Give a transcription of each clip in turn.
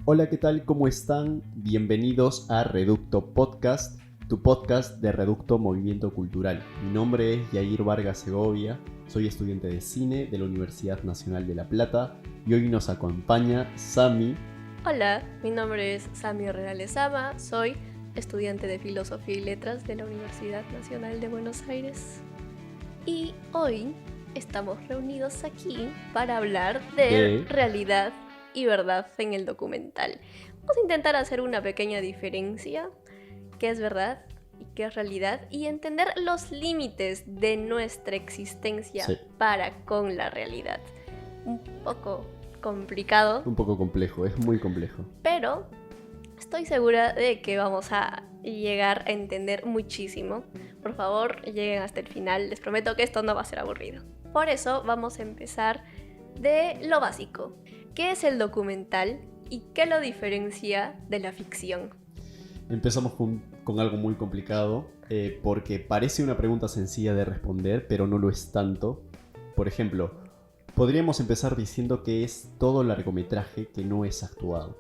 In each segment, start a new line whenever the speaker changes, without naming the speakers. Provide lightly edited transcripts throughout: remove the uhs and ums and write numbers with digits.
Hola, ¿qué tal? ¿Cómo están? Bienvenidos a Reducto Podcast, tu podcast de Reducto Movimiento Cultural. Mi nombre es Yair Vargas Segovia, soy estudiante de cine de la Universidad Nacional de La Plata y hoy nos acompaña Sami.
Hola, mi nombre es Sami Herrera Lezama, soy estudiante de Filosofía y Letras de la Universidad Nacional de Buenos Aires. Y hoy estamos reunidos aquí para hablar de realidad y verdad en el documental. Vamos a intentar hacer una pequeña diferencia, qué es verdad y qué es realidad, y entender los límites de nuestra existencia para con la realidad. Un poco complicado.
Un poco complejo, es muy complejo.
Pero estoy segura de que vamos a llegar a entender muchísimo. Por favor, lleguen hasta el final. Les prometo que esto no va a ser aburrido. Por eso vamos a empezar de lo básico. ¿Qué es el documental y qué lo diferencia de la ficción?
Empezamos con algo muy complicado porque parece una pregunta sencilla de responder, pero no lo es tanto. Por ejemplo, podríamos empezar diciendo que es todo largometraje que no es actuado,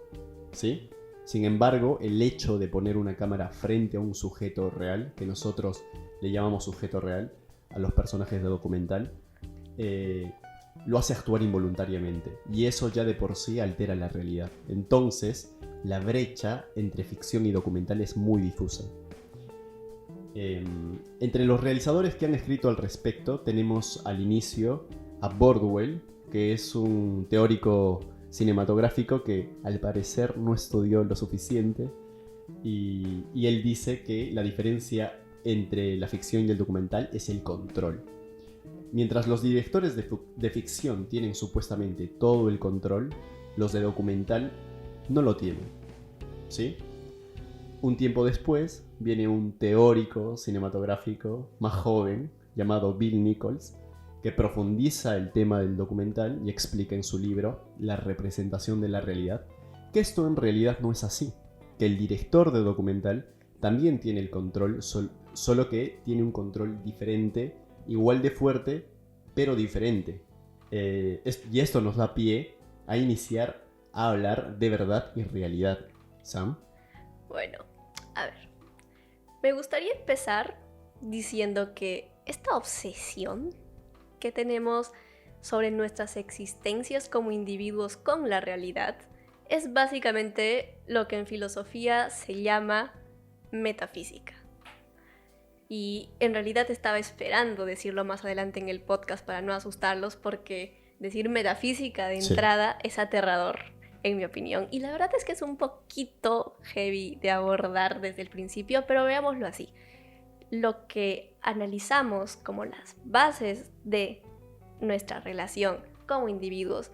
¿sí? Sin embargo, el hecho de poner una cámara frente a un sujeto real, que nosotros le llamamos sujeto real a los personajes de documental, lo hace actuar involuntariamente, y eso ya de por sí altera la realidad. Entonces, la brecha entre ficción y documental es muy difusa. Entre los realizadores que han escrito al respecto tenemos al inicio a Bordwell, que es un teórico cinematográfico que al parecer no estudió lo suficiente, y él dice que la diferencia entre la ficción y el documental es el control. Mientras los directores de ficción tienen supuestamente todo el control, los de documental no lo tienen, ¿sí? Un tiempo después viene un teórico cinematográfico más joven llamado Bill Nichols, que profundiza el tema del documental y explica en su libro La representación de la realidad, que esto en realidad no es así, que el director de documental también tiene el control, solo que tiene un control diferente, igual de fuerte, pero diferente. Y esto nos da pie a iniciar a hablar de verdad y realidad. ¿Sam?
Bueno, a ver, me gustaría empezar diciendo que esta obsesión que tenemos sobre nuestras existencias como individuos con la realidad es básicamente lo que en filosofía se llama metafísica. Y en realidad estaba esperando decirlo más adelante en el podcast para no asustarlos, porque decir metafísica de entrada es aterrador, en mi opinión. Y la verdad es que es un poquito heavy de abordar desde el principio, pero veámoslo así. Lo que analizamos como las bases de nuestra relación como individuos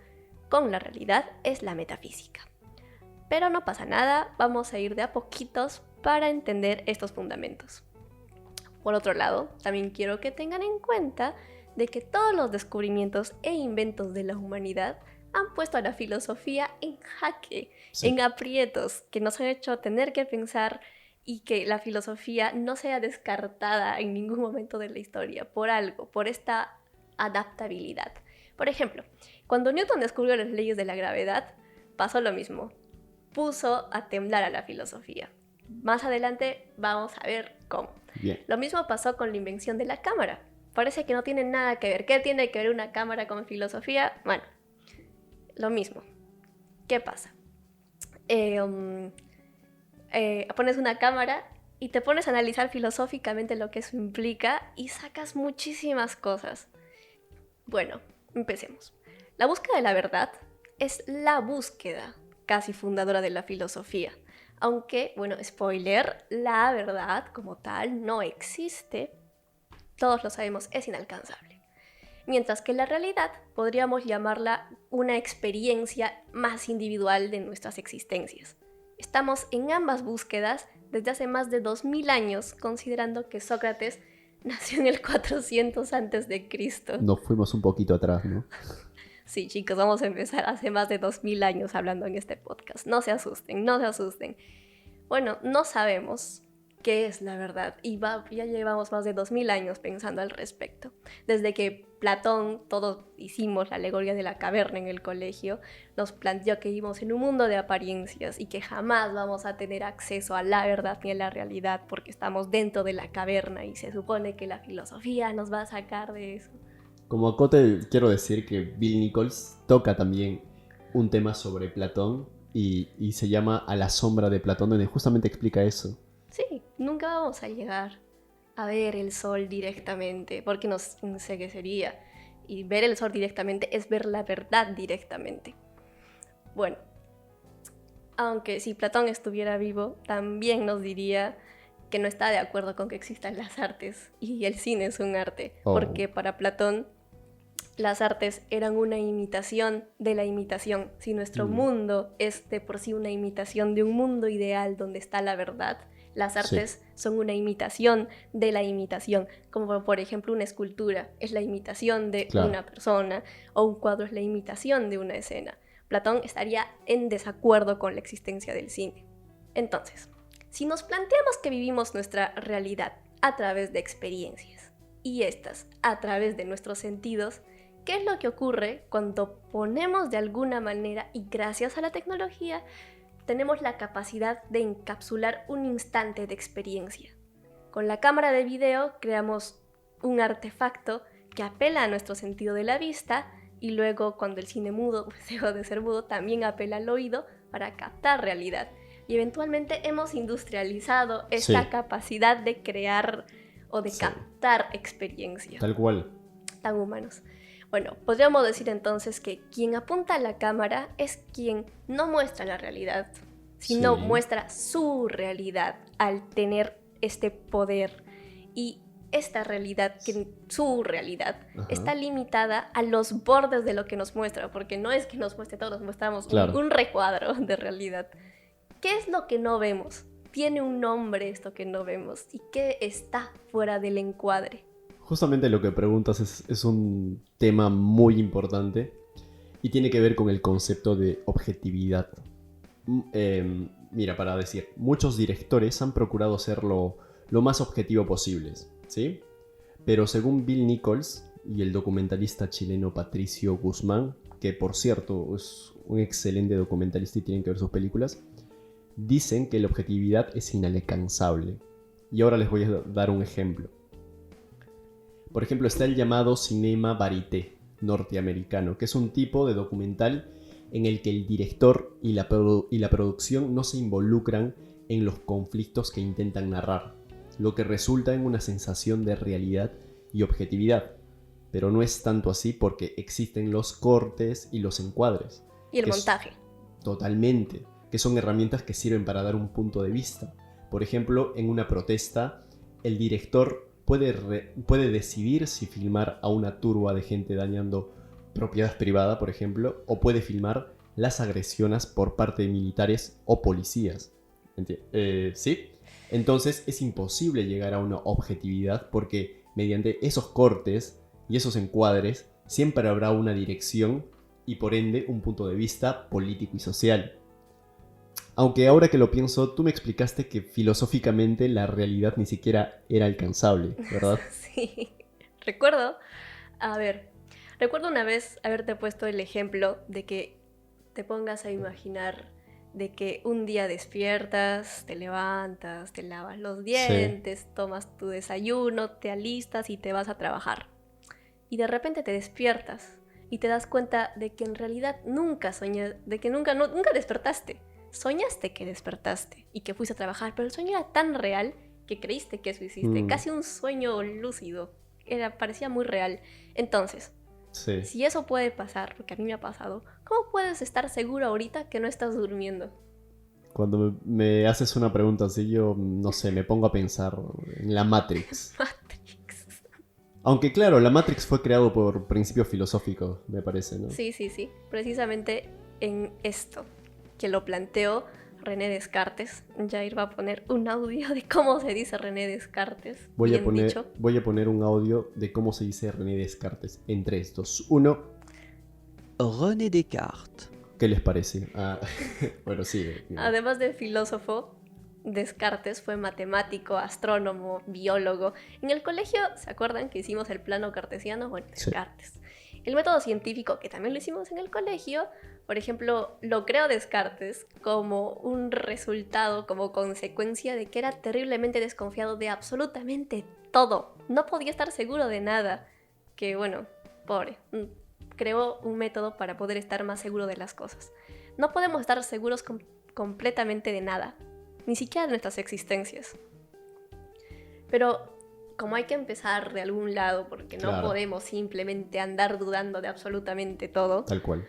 con la realidad es la metafísica. Pero no pasa nada, vamos a ir de a poquitos para entender estos fundamentos. Por otro lado, también quiero que tengan en cuenta de que todos los descubrimientos e inventos de la humanidad han puesto a la filosofía en jaque, en aprietos, que nos han hecho tener que pensar y que la filosofía no sea descartada en ningún momento de la historia por algo, por esta adaptabilidad. Por ejemplo, cuando Newton descubrió las leyes de la gravedad, pasó lo mismo. Puso a temblar a la filosofía. Más adelante vamos a ver cómo.
Bien.
Lo mismo pasó con la invención de la cámara. Parece que no tiene nada que ver. ¿Qué tiene que ver una cámara con filosofía? Bueno, lo mismo. ¿Qué pasa? Pones una cámara y te pones a analizar filosóficamente lo que eso implica y sacas muchísimas cosas. Bueno, empecemos. La búsqueda de la verdad es la búsqueda casi fundadora de la filosofía. Aunque, bueno, spoiler, la verdad como tal no existe. Todos lo sabemos, es inalcanzable. Mientras que la realidad podríamos llamarla una experiencia más individual de nuestras existencias. Estamos en ambas búsquedas desde hace más de 2000 años, considerando que Sócrates nació en el 400 a.C.
Nos fuimos un poquito atrás, ¿no?
Sí, chicos, vamos a empezar hace más de 2000 años hablando en este podcast. No se asusten, no se asusten. Bueno, no sabemos qué es la verdad y ya llevamos más de 2000 años pensando al respecto. Desde que Platón, todos hicimos la alegoría de la caverna en el colegio, nos planteó que vivimos en un mundo de apariencias y que jamás vamos a tener acceso a la verdad ni a la realidad porque estamos dentro de la caverna y se supone que la filosofía nos va a sacar de eso.
Como acote, quiero decir que Bill Nichols toca también un tema sobre Platón y se llama A la sombra de Platón, donde justamente explica eso.
Sí, nunca vamos a llegar a ver el sol directamente, porque nos enseguecería. Y ver el sol directamente es ver la verdad directamente. Bueno, aunque si Platón estuviera vivo, también nos diría que no está de acuerdo con que existan las artes, y el cine es un arte, porque para Platón las artes eran una imitación de la imitación. Si nuestro mundo es de por sí una imitación de un mundo ideal donde está la verdad, las artes son una imitación de la imitación, como por ejemplo una escultura es la imitación de una persona o un cuadro es la imitación de una escena. Platón estaría en desacuerdo con la existencia del cine. Entonces, si nos planteamos que vivimos nuestra realidad a través de experiencias y estas a través de nuestros sentidos, ¿qué es lo que ocurre cuando ponemos de alguna manera y gracias a la tecnología tenemos la capacidad de encapsular un instante de experiencia? Con la cámara de video creamos un artefacto que apela a nuestro sentido de la vista y luego cuando el cine mudo dejó de ser mudo también apela al oído para captar realidad. Y eventualmente hemos industrializado esta capacidad de crear o de captar experiencias.
Tal cual.
Tan humanos. Bueno, podríamos decir entonces que quien apunta a la cámara es quien no muestra la realidad, sino muestra su realidad al tener este poder. Y esta realidad, su realidad, está limitada a los bordes de lo que nos muestra, porque no es que nos muestre todo, nos mostramos un recuadro de realidad. ¿Qué es lo que no vemos? Tiene un nombre esto que no vemos. ¿Y qué está fuera del encuadre?
Justamente lo que preguntas es un tema muy importante y tiene que ver con el concepto de objetividad. Mira, para decir, muchos directores han procurado ser lo más objetivo posibles, ¿sí? Pero según Bill Nichols y el documentalista chileno Patricio Guzmán, que por cierto es un excelente documentalista y tienen que ver sus películas, dicen que la objetividad es inalcanzable. Y ahora les voy a dar un ejemplo. Por ejemplo, está el llamado cinema verité norteamericano, que es un tipo de documental en el que el director y la producción no se involucran en los conflictos que intentan narrar, lo que resulta en una sensación de realidad y objetividad. Pero no es tanto así porque existen los cortes y los encuadres.
Y el montaje.
Totalmente, que son herramientas que sirven para dar un punto de vista. Por ejemplo, en una protesta, el director puede decidir si filmar a una turba de gente dañando propiedad privada, por ejemplo, o puede filmar las agresiones por parte de militares o policías. ¿Sí? Entonces es imposible llegar a una objetividad porque mediante esos cortes y esos encuadres siempre habrá una dirección y por ende un punto de vista político y social. Aunque ahora que lo pienso, tú me explicaste que filosóficamente la realidad ni siquiera era alcanzable, ¿verdad?
Sí, recuerdo una vez haberte puesto el ejemplo de que te pongas a imaginar de que un día despiertas, te levantas, te lavas los dientes, tomas tu desayuno, te alistas y te vas a trabajar. Y de repente te despiertas y te das cuenta de que en realidad nunca despertaste. Soñaste que despertaste y que fuiste a trabajar, pero el sueño era tan real que creíste que eso hiciste. Casi un sueño lúcido. Parecía muy real. Entonces, si eso puede pasar, porque a mí me ha pasado, ¿cómo puedes estar seguro ahorita que no estás durmiendo?
Cuando me haces una pregunta así, yo, no sé, me pongo a pensar en la Matrix. Aunque claro, la Matrix fue creado por principios filosóficos, me parece, ¿no?
Sí. Precisamente en esto que lo planteó René Descartes. Jair va a poner un audio de cómo se dice René Descartes.
Voy a poner un audio de cómo se dice René Descartes. En 3, 2, 1.
René Descartes.
¿Qué les parece? Bueno, sí.
Además de filósofo, Descartes fue matemático, astrónomo, biólogo. En el colegio, ¿se acuerdan que hicimos el plano cartesiano? Bueno, Descartes. Sí. El método científico, que también lo hicimos en el colegio, por ejemplo, lo creó Descartes como un resultado, como consecuencia de que era terriblemente desconfiado de absolutamente todo. No podía estar seguro de nada. Que bueno, pobre, creó un método para poder estar más seguro de las cosas. No podemos estar seguros completamente de nada, ni siquiera de nuestras existencias. Pero como hay que empezar de algún lado, porque no podemos simplemente andar dudando de absolutamente todo.
Tal cual.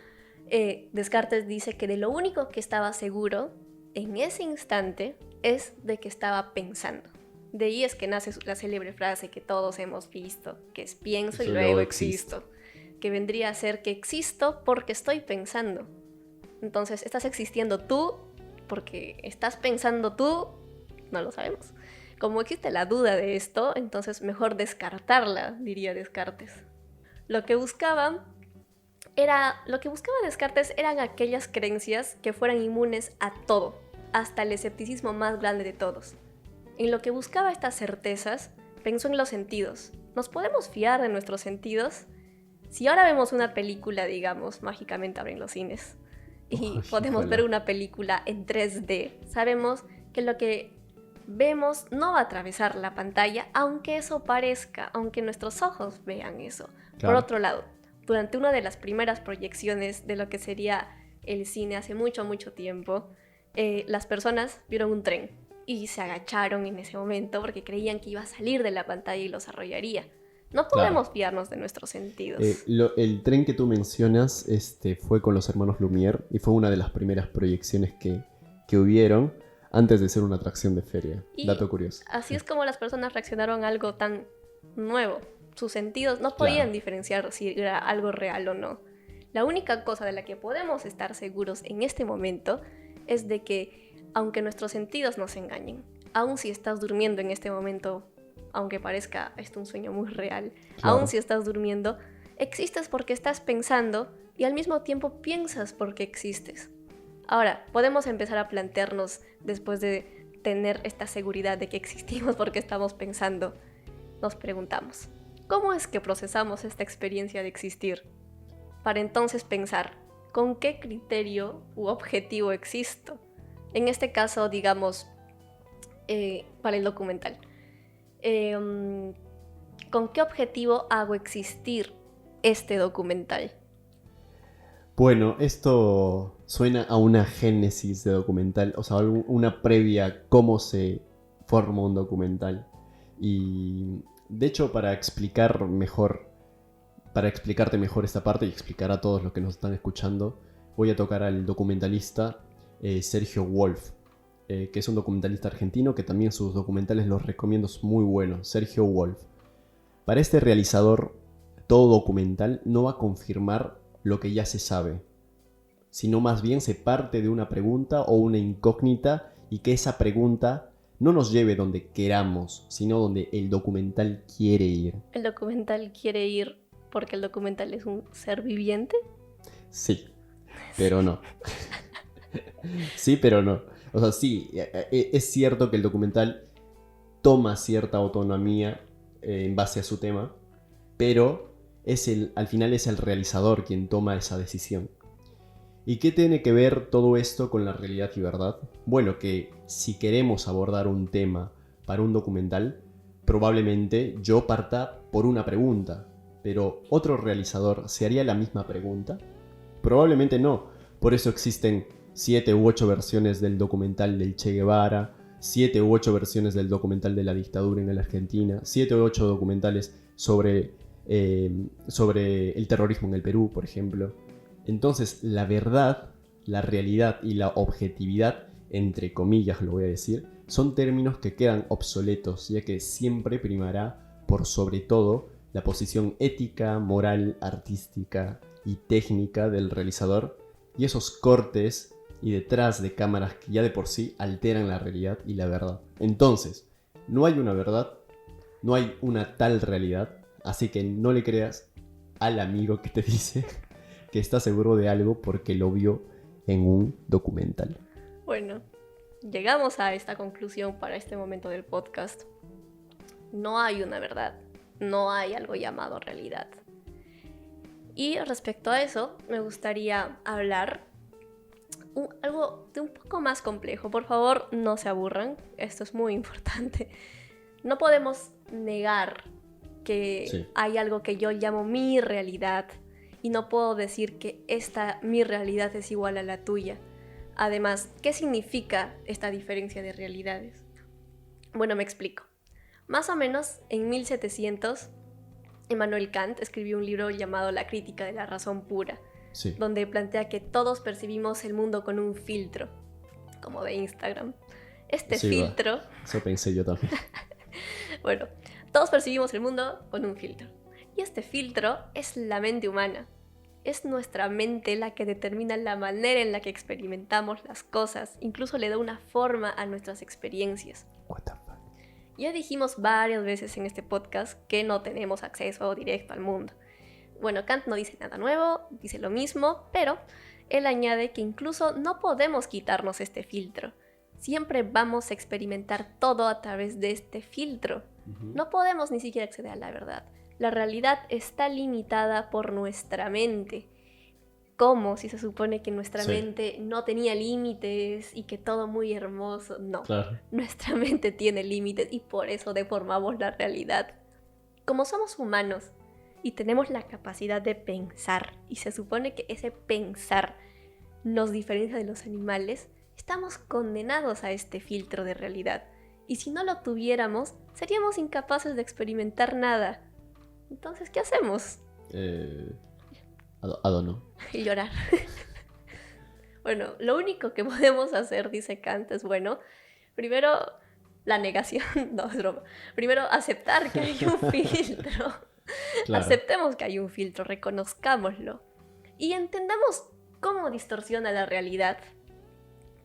Descartes dice que de lo único que estaba seguro en ese instante es de que estaba pensando. De ahí es que nace la célebre frase que todos hemos visto, que es pienso y luego existo. Que vendría a ser que existo porque estoy pensando. Entonces, ¿estás existiendo tú porque estás pensando tú? No lo sabemos. Como existe la duda de esto, entonces mejor descartarla, diría Descartes. Lo que buscaba Descartes eran aquellas creencias que fueran inmunes a todo, hasta el escepticismo más grande de todos. En lo que buscaba estas certezas, pensó en los sentidos. ¿Nos podemos fiar de nuestros sentidos? Si ahora vemos una película, digamos, mágicamente abren los cines, y podemos ver una película en 3D, sabemos que lo que vemos no va a atravesar la pantalla, aunque eso parezca, aunque nuestros ojos vean eso. Claro. Por otro lado, durante una de las primeras proyecciones de lo que sería el cine hace mucho, mucho tiempo, las personas vieron un tren y se agacharon en ese momento porque creían que iba a salir de la pantalla y los arrollaría. No podemos fiarnos de nuestros sentidos.
El tren que tú mencionas fue con los hermanos Lumière y fue una de las primeras proyecciones que hubieron antes de ser una atracción de feria. Dato curioso.
Así es como las personas reaccionaron a algo tan nuevo. Sus sentidos no podían diferenciar si era algo real o no. La única cosa de la que podemos estar seguros en este momento es de que, aunque nuestros sentidos nos engañen, aun si estás durmiendo en este momento, aunque parezca esto un sueño muy real, aun si estás durmiendo, existes porque estás pensando y al mismo tiempo piensas porque existes. Ahora, podemos empezar a plantearnos, después de tener esta seguridad de que existimos porque estamos pensando, nos preguntamos, ¿cómo es que procesamos esta experiencia de existir? Para entonces pensar, ¿con qué criterio u objetivo existo? En este caso, digamos, para el documental. ¿Con qué objetivo hago existir este documental?
Bueno, esto suena a una génesis de documental, o sea, una previa cómo se forma un documental. Y de hecho, para explicarte mejor esta parte y explicar a todos los que nos están escuchando, voy a tocar al documentalista Sergio Wolf, que es un documentalista argentino que también sus documentales los recomiendo, es muy bueno. Sergio Wolf. Para este realizador, todo documental no va a confirmar lo que ya se sabe, sino más bien se parte de una pregunta o una incógnita y que esa pregunta no nos lleve donde queramos, sino donde el documental quiere ir.
¿El documental quiere ir porque el documental es un ser viviente?
Sí, pero no. Sí, pero no. O sea, sí, es cierto que el documental toma cierta autonomía en base a su tema, pero al final es el realizador quien toma esa decisión. ¿Y qué tiene que ver todo esto con la realidad y verdad? Bueno, que si queremos abordar un tema para un documental, probablemente yo parta por una pregunta, pero ¿otro realizador se haría la misma pregunta? Probablemente no. Por eso existen 7 u 8 versiones del documental del Che Guevara, 7 u 8 versiones del documental de la dictadura en la Argentina, 7 u 8 documentales sobre el terrorismo en el Perú, por ejemplo. Entonces, la verdad, la realidad y la objetividad, entre comillas lo voy a decir, son términos que quedan obsoletos, ya que siempre primará por sobre todo la posición ética, moral, artística y técnica del realizador y esos cortes y detrás de cámaras que ya de por sí alteran la realidad y la verdad. Entonces, no hay una verdad, no hay una tal realidad, así que no le creas al amigo que te dice que está seguro de algo porque lo vio en un documental.
Bueno, llegamos a esta conclusión para este momento del podcast. No hay una verdad, no hay algo llamado realidad. Y respecto a eso, me gustaría hablar algo de un poco más complejo. Por favor, no se aburran, esto es muy importante. No podemos negar que hay algo que yo llamo mi realidad y no puedo decir que mi realidad es igual a la tuya. Además, ¿qué significa esta diferencia de realidades? Bueno, me explico. Más o menos en 1700, Immanuel Kant escribió un libro llamado La crítica de la razón pura, donde plantea que todos percibimos el mundo con un filtro, como de Instagram. Filtro...
Eso pensé yo también.
Bueno, todos percibimos el mundo con un filtro. Y este filtro es la mente humana. Es nuestra mente la que determina la manera en la que experimentamos las cosas, incluso le da una forma a nuestras experiencias.
What the fuck?
Ya dijimos varias veces en este podcast que no tenemos acceso directo al mundo. Bueno, Kant no dice nada nuevo, dice lo mismo, pero él añade que incluso no podemos quitarnos este filtro. Siempre vamos a experimentar todo a través de este filtro. No podemos ni siquiera acceder a la verdad. La realidad está limitada por nuestra mente. ¿Cómo? Si se supone que nuestra mente no tenía límites y que todo muy hermoso. No, claro. Nuestra mente tiene límites y por eso deformamos la realidad. Como somos humanos y tenemos la capacidad de pensar, y se supone que ese pensar nos diferencia de los animales, estamos condenados a este filtro de realidad. Y si no lo tuviéramos, seríamos incapaces de experimentar nada. Entonces, ¿qué hacemos?
Adono.
Y llorar. Bueno, lo único que podemos hacer, dice Kant, es primero la negación, no es broma. Primero aceptar que hay un filtro. Claro. Aceptemos que hay un filtro, reconozcámoslo. Y entendamos cómo distorsiona la realidad.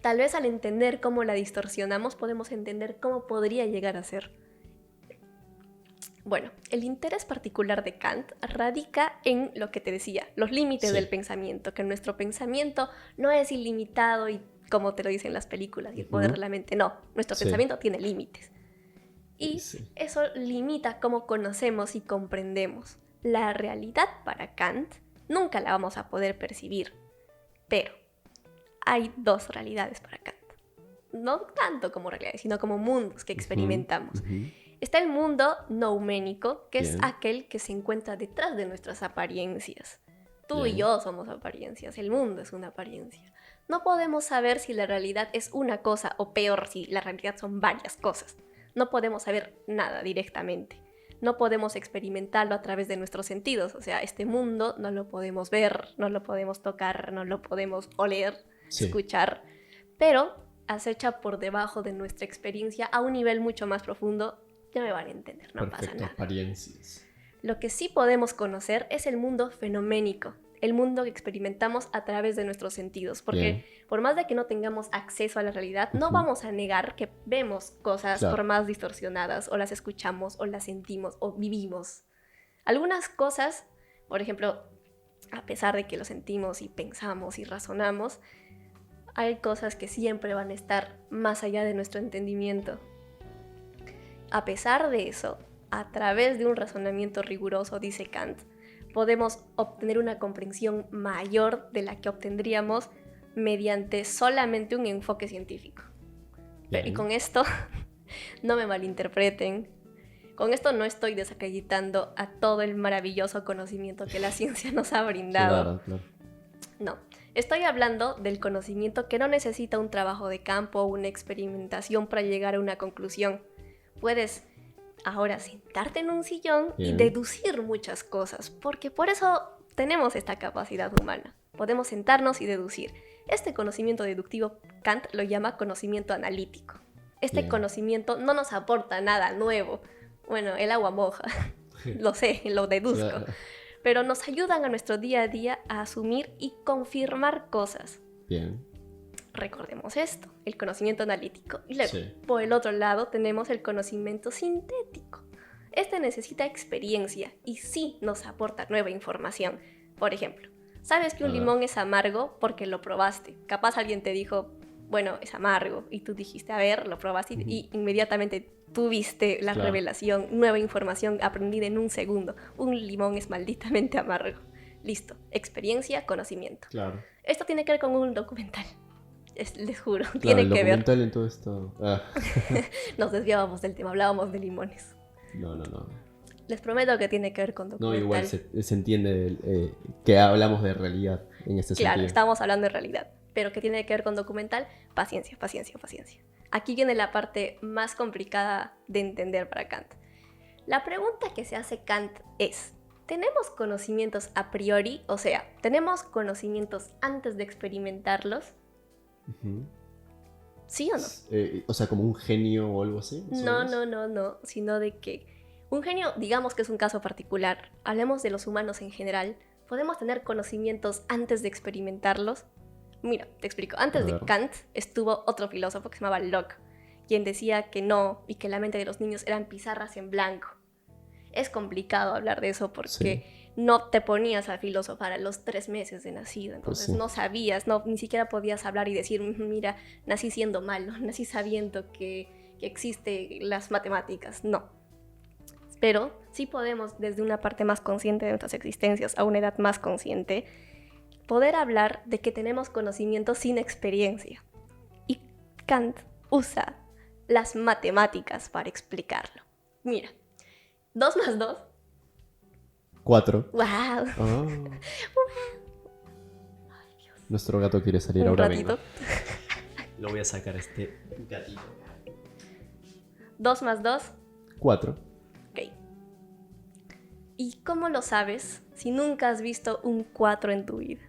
Tal vez al entender cómo la distorsionamos, podemos entender cómo podría llegar a ser. Bueno, el interés particular de Kant radica en lo que te decía, los límites del pensamiento, que nuestro pensamiento no es ilimitado y como te lo dicen las películas y el poder de la mente, no, nuestro pensamiento tiene límites. Y eso limita cómo conocemos y comprendemos. La realidad para Kant nunca la vamos a poder percibir, pero hay dos realidades para Kant. No tanto como realidades, sino como mundos que experimentamos. Está el mundo nouménico, que es aquel que se encuentra detrás de nuestras apariencias. Tú y yo somos apariencias, el mundo es una apariencia. No podemos saber si la realidad es una cosa o peor, si la realidad son varias cosas. No podemos saber nada directamente. No podemos experimentarlo a través de nuestros sentidos. O sea, este mundo no lo podemos ver, no lo podemos tocar, no lo podemos oler, escuchar. Pero acecha por debajo de nuestra experiencia a un nivel mucho más profundo. Ya me van a entender, no pasa nada.
Apariencias.
Lo que sí podemos conocer es el mundo fenoménico, el mundo que experimentamos a través de nuestros sentidos, porque por más de que no tengamos acceso a la realidad, no vamos a negar que vemos cosas por más distorsionadas, o las escuchamos, o las sentimos, o vivimos. Algunas cosas, por ejemplo, a pesar de que lo sentimos y pensamos y razonamos, hay cosas que siempre van a estar más allá de nuestro entendimiento. A pesar de eso, a través de un razonamiento riguroso, dice Kant, podemos obtener una comprensión mayor de la que obtendríamos mediante solamente un enfoque científico. Y con esto, no me malinterpreten, con esto no estoy desacreditando a todo el maravilloso conocimiento que la ciencia nos ha brindado.
Claro.
No, estoy hablando del conocimiento que no necesita un trabajo de campo o una experimentación para llegar a una conclusión. Puedes ahora sentarte en un sillón y deducir muchas cosas, porque por eso tenemos esta capacidad humana. Podemos sentarnos y deducir. Este conocimiento deductivo, Kant lo llama conocimiento analítico. Este conocimiento no nos aporta nada nuevo. Bueno, el agua moja, lo sé, lo deduzco. Claro. Pero nos ayudan a nuestro día a día a asumir y confirmar cosas. Recordemos esto, el conocimiento analítico. Y luego, por el otro lado, tenemos el conocimiento sintético. Este necesita experiencia y sí nos aporta nueva información. Por ejemplo, sabes que un limón es amargo porque lo probaste. Capaz alguien te dijo, bueno, es amargo. Y tú dijiste, a ver, lo probaste y inmediatamente tuviste la revelación, nueva información aprendida en un segundo. Un limón es malditamente amargo. Listo, experiencia, conocimiento.
Claro.
Esto tiene que ver con un documental. Les juro,
Claro,
tiene
el
que ver.
documental en todo esto.
Nos desviábamos del tema, hablábamos de limones.
No.
Les prometo que tiene que ver con documental.
No, igual se entiende que hablamos de realidad en este
Claro,
sentido.
estamos hablando de realidad, pero que tiene que ver con documental, paciencia. Aquí viene la parte más complicada de entender para Kant. La pregunta que se hace Kant es, ¿tenemos conocimientos a priori? O sea, ¿tenemos conocimientos antes de experimentarlos?
Ujú.
¿Sí o no?
O sea, como un genio o algo así.
No, sino de que un genio, digamos que es un caso particular, hablemos de los humanos en general, ¿podemos tener conocimientos antes de experimentarlos? Mira, te explico. Antes de Kant estuvo otro filósofo que se llamaba Locke, quien decía que no y que la mente de los niños eran pizarras en blanco. Es complicado hablar de eso porque no te ponías a filosofar a los 3 meses de nacido, entonces no sabías, ni siquiera podías hablar y decir, mira, nací siendo malo, nací sabiendo que existen las matemáticas, no. Pero sí podemos, desde una parte más consciente de nuestras existencias, a una edad más consciente, poder hablar de que tenemos conocimiento sin experiencia. Y Kant usa las matemáticas para explicarlo. Mira, 2 más 2.
4.
¡Wow!
Oh.
Ay, Dios.
Nuestro gato quiere salir
Un
ahora
ratito.
Lo voy a sacar a este gatito.
2 más 2.
4.
Ok. ¿Y cómo lo sabes si nunca has visto un 4 en tu vida?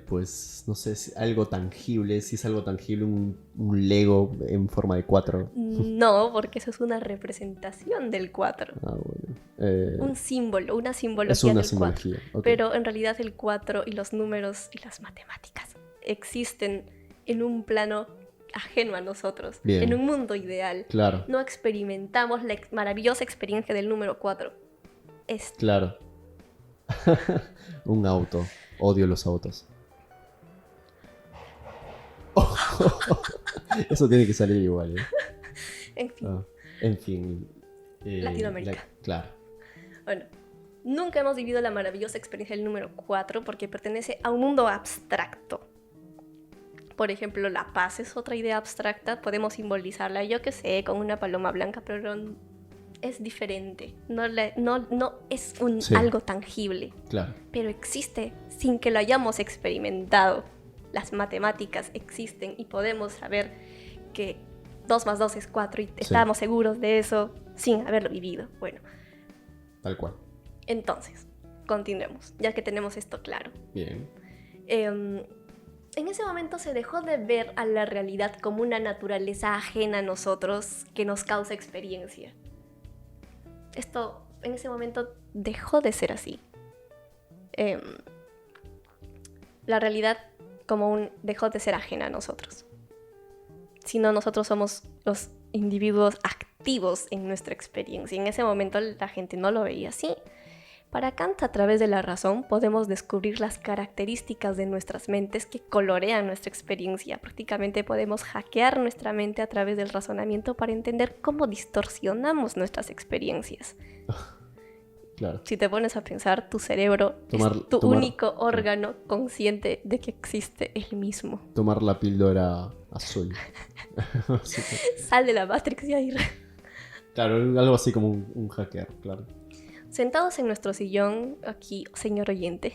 Pues no sé, si algo tangible, si es algo tangible, un Lego en forma de 4.
No, porque eso es una representación del 4.
Ah, bueno.
Un símbolo, una simbología
Es una
del
simbología.
4.
Okay.
Pero en realidad el 4 y los números y las matemáticas existen en un plano ajeno a nosotros,
Bien.
en un mundo ideal.
Claro.
No experimentamos la maravillosa experiencia del número 4.
Claro. Un auto. Odio los autos. Eso tiene que salir igual, ¿eh?
En fin.
En fin.
Latinoamérica.
Claro.
Bueno, nunca hemos vivido la maravillosa experiencia del número 4 porque pertenece a un mundo abstracto. Por ejemplo, la paz es otra idea abstracta. Podemos simbolizarla, yo qué sé, con una paloma blanca, pero es diferente. No es algo tangible.
Claro.
Pero existe sin que lo hayamos experimentado. Las matemáticas existen y podemos saber que 2 más 2 es 4 y estamos seguros de eso sin haberlo vivido. Bueno.
Tal cual.
Entonces, continuemos, ya que tenemos esto claro.
Bien.
En ese momento se dejó de ver a la realidad como una naturaleza ajena a nosotros que nos causa experiencia. Esto en ese momento dejó de ser así. La realidad dejó de ser ajena a nosotros. Sino nosotros somos los individuos activos en nuestra experiencia. En ese momento la gente no lo veía así. Para Kant, a través de la razón, podemos descubrir las características de nuestras mentes que colorean nuestra experiencia. Prácticamente podemos hackear nuestra mente a través del razonamiento para entender cómo distorsionamos nuestras experiencias.
Claro.
Si te pones a pensar, tu cerebro es tu único órgano consciente de que existe él mismo.
Tomar la píldora azul.
Sal de la Matrix y ahí.
Claro, algo así como un hacker, claro.
Sentados en nuestro sillón, aquí, señora oyente,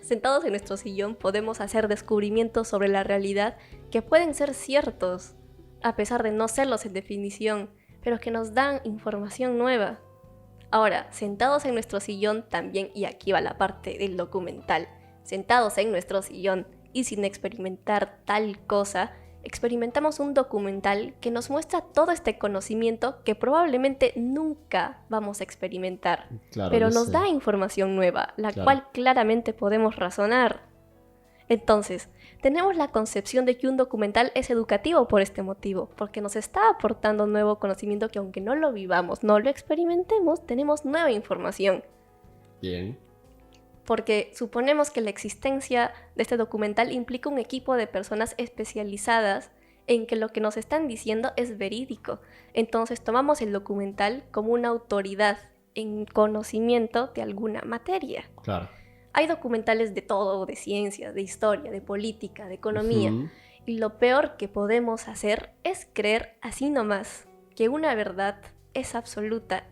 sentados en nuestro sillón podemos hacer descubrimientos sobre la realidad que pueden ser ciertos, a pesar de no serlos en definición, pero que nos dan información nueva. Ahora, sentados en nuestro sillón también, y aquí va la parte del documental, sentados en nuestro sillón y sin experimentar tal cosa, experimentamos un documental que nos muestra todo este conocimiento que probablemente nunca vamos a experimentar,
claro,
pero nos da información nueva, la cual claramente podemos razonar. Entonces, tenemos la concepción de que un documental es educativo por este motivo, porque nos está aportando nuevo conocimiento que aunque no lo vivamos, no lo experimentemos, tenemos nueva información.
Bien.
porque suponemos que la existencia de este documental implica un equipo de personas especializadas en que lo que nos están diciendo es verídico. Entonces tomamos el documental como una autoridad en conocimiento de alguna materia.
Claro.
Hay documentales de todo, de ciencia, de historia, de política, de economía.
Ujú.
Y lo peor que podemos hacer es creer así nomás que una verdad es absoluta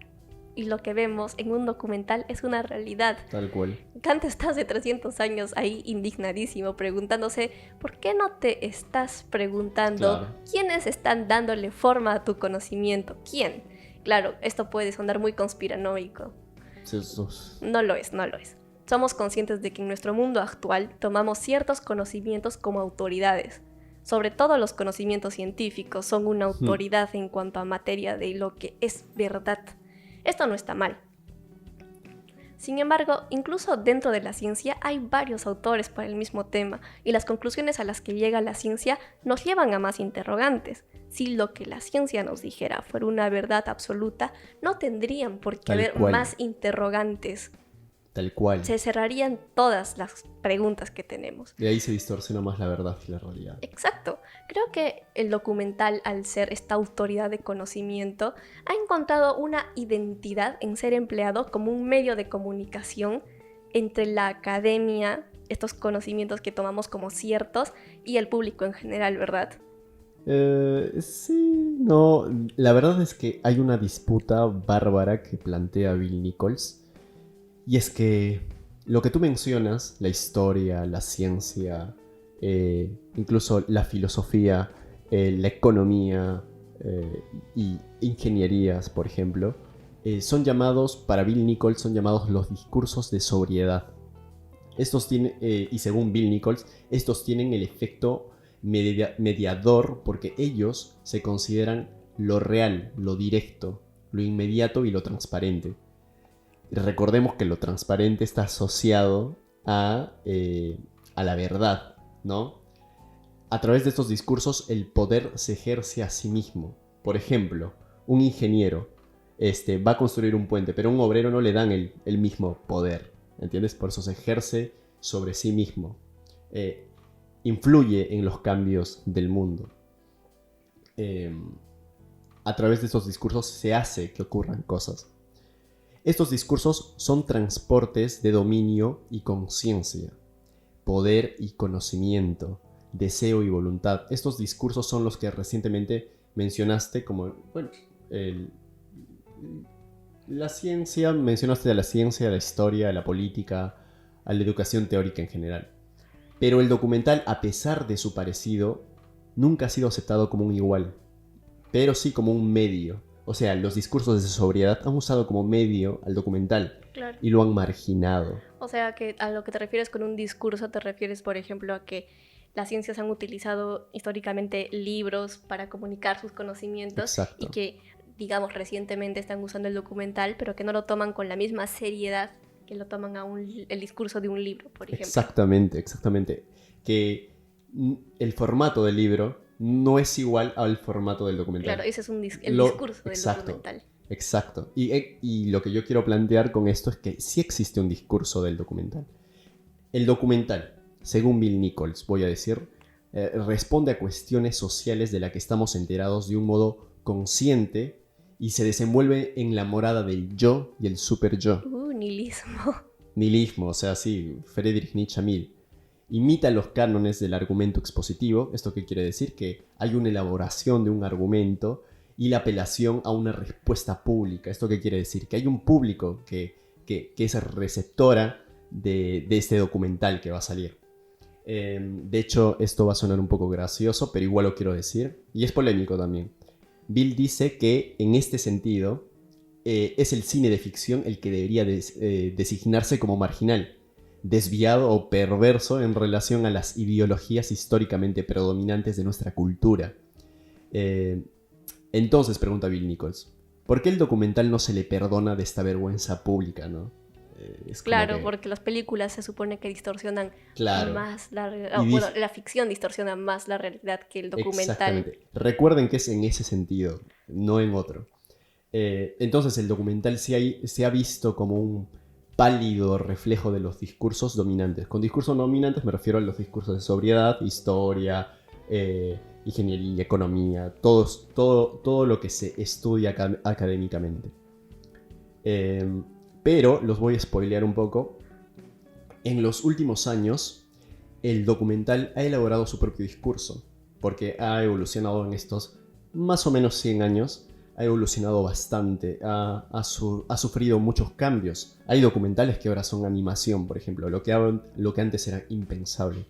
y lo que vemos en un documental es una realidad.
Tal cual.
Kant está hace 300 años ahí indignadísimo preguntándose ¿por qué no te estás preguntando
Claro.
quiénes están dándole forma a tu conocimiento? ¿Quién? Claro, esto puede sonar muy conspiranoico. No lo es, no lo es. Somos conscientes de que en nuestro mundo actual tomamos ciertos conocimientos como autoridades. Sobre todo los conocimientos científicos son una autoridad en cuanto a materia de lo que es verdad. Esto no está mal. Sin embargo, incluso dentro de la ciencia hay varios autores para el mismo tema y las conclusiones a las que llega la ciencia nos llevan a más interrogantes. Si lo que la ciencia nos dijera fuera una verdad absoluta, no tendrían por qué
Tal
haber
cual.
más interrogantes.
Tal cual.
Se cerrarían todas las preguntas que tenemos.
De ahí se distorsiona más la verdad que la realidad.
Exacto. Creo que el documental, al ser esta autoridad de conocimiento, ha encontrado una identidad en ser empleado como un medio de comunicación entre la academia, estos conocimientos que tomamos como ciertos, y el público en general, ¿verdad?
Sí, no. La verdad es que hay una disputa bárbara que plantea Bill Nichols. Y es que lo que tú mencionas, la historia, la ciencia, incluso la filosofía, la economía y ingenierías, por ejemplo, son llamados, para Bill Nichols, son llamados los discursos de sobriedad. Estos tienen, y según Bill Nichols, estos tienen el efecto mediador porque ellos se consideran lo real, lo directo, lo inmediato y lo transparente. Recordemos que lo transparente está asociado a la verdad, ¿no? A través de estos discursos el poder se ejerce a sí mismo. Por ejemplo, un ingeniero va a construir un puente, pero a un obrero no le dan el mismo poder, ¿entiendes? Por eso se ejerce sobre sí mismo. Influye en los cambios del mundo. A través de estos discursos se hace que ocurran cosas. Estos discursos son transportes de dominio y conciencia, poder y conocimiento, deseo y voluntad. Estos discursos son los que recientemente mencionaste como, bueno, la ciencia, mencionaste a la ciencia, a la historia, a la política, a la educación teórica en general. Pero el documental, a pesar de su parecido, nunca ha sido aceptado como un igual, pero sí como un medio. O sea, los discursos de sobriedad han usado como medio al documental.
Claro.
Y lo han marginado.
O sea, que a lo que te refieres con un discurso, te refieres, por ejemplo, a que las ciencias han utilizado históricamente libros para comunicar sus conocimientos.
Exacto.
Y que, digamos, recientemente están usando el documental, pero que no lo toman con la misma seriedad que lo toman el discurso de un libro, por ejemplo.
Exactamente. Que el formato del libro no es igual al formato del documental.
Claro, ese es el discurso del documental.
Exacto. Y lo que yo quiero plantear con esto es que sí existe un discurso del documental. El documental, según Bill Nichols, voy a decir, responde a cuestiones sociales de las que estamos enterados de un modo consciente y se desenvuelve en la morada del yo y el super yo.
Nihilismo.
Nihilismo, o sea, sí, Friedrich Nietzsche a mil. Imita los cánones del argumento expositivo. ¿Esto qué quiere decir? Que hay una elaboración de un argumento y la apelación a una respuesta pública. ¿Esto qué quiere decir? Que hay un público que es receptora de este documental que va a salir. De hecho, esto va a sonar un poco gracioso, pero igual lo quiero decir. Y es polémico también. Bill dice que en este sentido es el cine de ficción el que debería designarse como marginal, desviado o perverso en relación a las ideologías históricamente predominantes de nuestra cultura. Entonces, pregunta Bill Nichols, ¿por qué el documental no se le perdona de esta vergüenza pública, no?
Claro, porque las películas se supone que distorsionan más la ficción distorsiona más la realidad que el documental.
Exactamente. Recuerden que es en ese sentido, no en otro. Entonces el documental se ha visto como pálido reflejo de los discursos dominantes. Con discursos dominantes me refiero a los discursos de sobriedad, historia, ingeniería, economía, todo lo que se estudia académicamente. Pero los voy a spoilear un poco. En los últimos años, el documental ha elaborado su propio discurso, porque ha evolucionado en estos más o menos 100 años. Ha evolucionado bastante, ha sufrido muchos cambios. Hay documentales que ahora son animación, por ejemplo, lo que antes era impensable.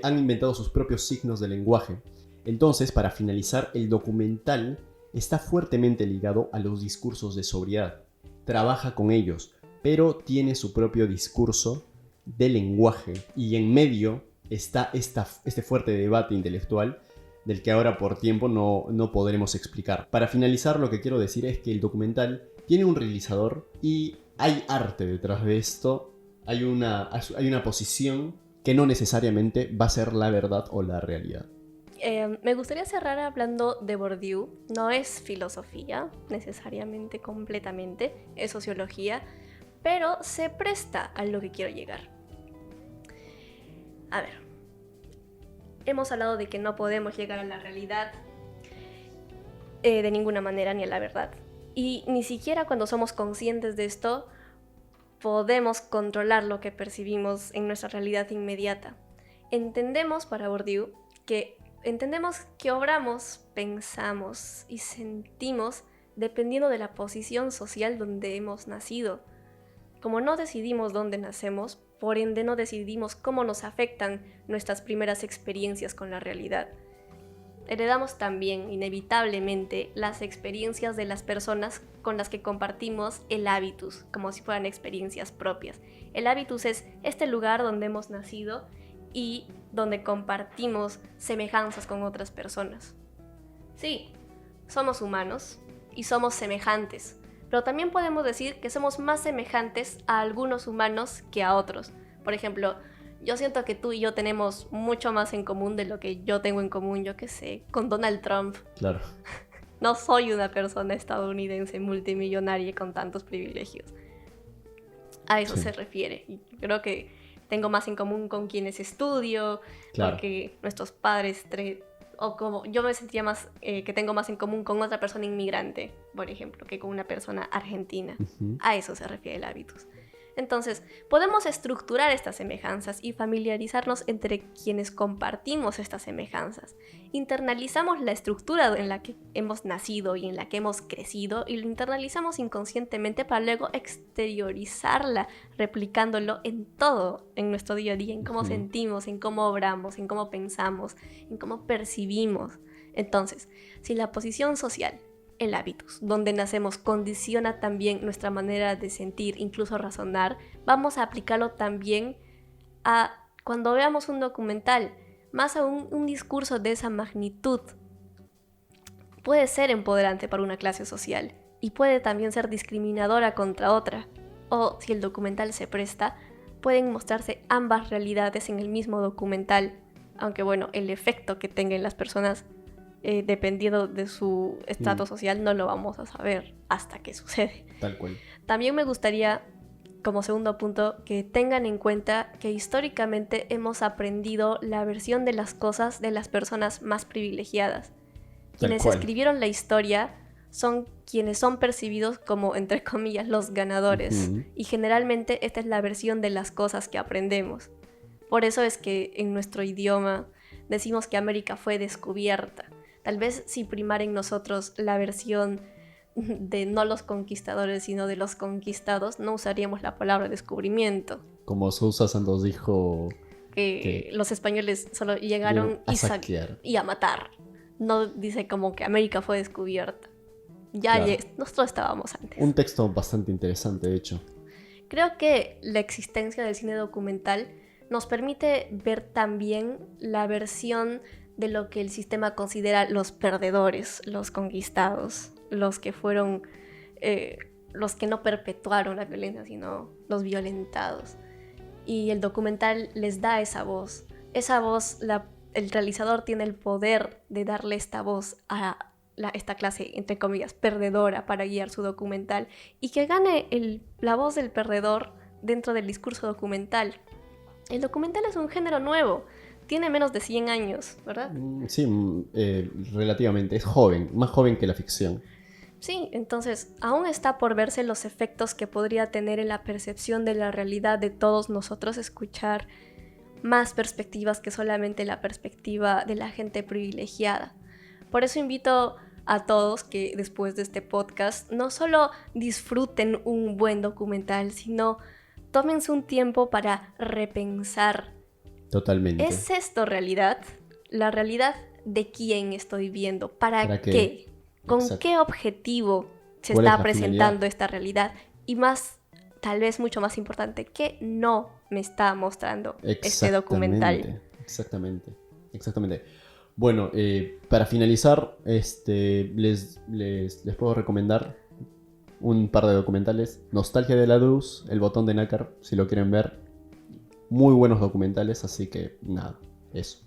Han inventado sus propios signos de lenguaje. Entonces, para finalizar, el documental está fuertemente ligado a los discursos de sobriedad. Trabaja con ellos, pero tiene su propio discurso de lenguaje. Y en medio está este fuerte debate intelectual del que ahora por tiempo no podremos explicar. Para finalizar, lo que quiero decir es que el documental tiene un realizador y hay arte detrás de esto. Hay una posición que no necesariamente va a ser la verdad o la realidad.
Me gustaría cerrar hablando de Bourdieu. No es filosofía, necesariamente, completamente, es sociología, pero se presta a lo que quiero llegar. A ver, hemos hablado de que no podemos llegar a la realidad de ninguna manera, ni a la verdad. Y ni siquiera cuando somos conscientes de esto podemos controlar lo que percibimos en nuestra realidad inmediata. Entendemos que obramos, pensamos y sentimos dependiendo de la posición social donde hemos nacido. Como no decidimos dónde nacemos, por ende no decidimos cómo nos afectan nuestras primeras experiencias con la realidad. Heredamos también, inevitablemente, las experiencias de las personas con las que compartimos el hábitus, como si fueran experiencias propias. El hábitus es este lugar donde hemos nacido y donde compartimos semejanzas con otras personas. Sí, somos humanos y somos semejantes, pero también podemos decir que somos más semejantes a algunos humanos que a otros. Por ejemplo, yo siento que tú y yo tenemos mucho más en común de lo que yo tengo en común, yo qué sé, con Donald Trump.
Claro.
No soy una persona estadounidense multimillonaria con tantos privilegios. A eso se refiere. Y creo que tengo más en común con quienes estudio, claro, porque nuestros padres, o como yo me sentía más, que tengo más en común con otra persona inmigrante, por ejemplo, que con una persona argentina. Uh-huh. A eso se refiere el hábitus. Entonces, podemos estructurar estas semejanzas y familiarizarnos entre quienes compartimos estas semejanzas. Internalizamos la estructura en la que hemos nacido y en la que hemos crecido y lo internalizamos inconscientemente para luego exteriorizarla, replicándolo en todo, en nuestro día a día, en cómo sentimos, en cómo obramos, en cómo pensamos, en cómo percibimos. Entonces, si la posición social, el hábitus, donde nacemos, condiciona también nuestra manera de sentir, incluso razonar, vamos a aplicarlo también a cuando veamos un documental, más aún un discurso de esa magnitud. Puede ser empoderante para una clase social y puede también ser discriminadora contra otra. O, si el documental se presta, pueden mostrarse ambas realidades en el mismo documental, aunque bueno, el efecto que tenga en las personas dependiendo de su estrato social, no lo vamos a saber hasta que sucede.
Tal cual.
También me gustaría, como segundo punto, que tengan en cuenta que históricamente hemos aprendido la versión de las cosas de las personas más privilegiadas. Quienes escribieron la historia son quienes son percibidos como, entre comillas, los ganadores. Uh-huh. Y generalmente esta es la versión de las cosas que aprendemos. Por eso es que en nuestro idioma decimos que América fue descubierta. Tal vez si primara en nosotros la versión de no los conquistadores, sino de los conquistados, no usaríamos la palabra descubrimiento.
Como Sousa Santos dijo...
que los españoles solo llegaron y a matar. No dice como que América fue descubierta. Claro. Nosotros estábamos antes.
Un texto bastante interesante, de hecho.
Creo que la existencia del cine documental nos permite ver también la versión de lo que el sistema considera los perdedores, los conquistados, los que fueron, los que no perpetuaron la violencia, sino los violentados. Y el documental les da esa voz. Esa voz, el realizador tiene el poder de darle esta voz a esta clase, entre comillas, perdedora para guiar su documental y que gane la voz del perdedor dentro del discurso documental. El documental es un género nuevo, tiene menos de 100 años, ¿verdad?
Sí, relativamente, es joven, más joven que la ficción.
Sí, entonces aún está por verse los efectos que podría tener en la percepción de la realidad de todos nosotros escuchar más perspectivas que solamente la perspectiva de la gente privilegiada. Por eso invito a todos que después de este podcast no solo disfruten un buen documental, sino tómense un tiempo para repensar.
Totalmente.
¿Es esto realidad? ¿La realidad de quién estoy viendo? ¿Para qué? ¿Con
Exacto.
qué objetivo se
¿Cuál es
está
la
presentando
finalidad?
esta realidad? Y más, tal vez mucho más importante, ¿qué no me está mostrando este documental?
Exactamente. Bueno, para finalizar, les puedo recomendar un par de documentales. Nostalgia de la Luz, El Botón de Nácar, si lo quieren ver. Muy buenos documentales, así que nada, eso.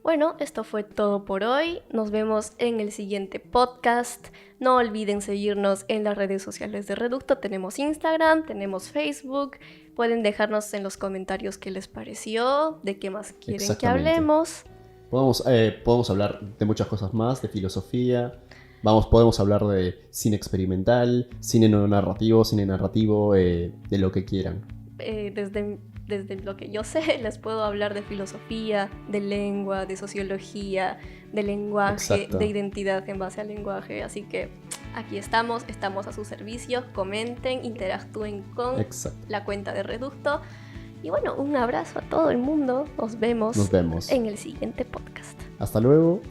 Bueno, esto fue todo por hoy. Nos vemos en el siguiente podcast. No olviden seguirnos en las redes sociales de Reducto. Tenemos Instagram, tenemos Facebook. Pueden dejarnos en los comentarios qué les pareció, de qué más quieren que hablemos.
Podemos hablar de muchas cosas más, de filosofía. Podemos hablar de cine experimental, cine no narrativo, cine narrativo, de lo que quieran.
Desde lo que yo sé, les puedo hablar de filosofía, de lengua, de sociología, de lenguaje,
Exacto.
de identidad en base al lenguaje. Así que aquí estamos a su servicio. Comenten, interactúen con la cuenta de Reducto. Y bueno, un abrazo a todo el mundo. Nos vemos en el siguiente podcast.
Hasta luego.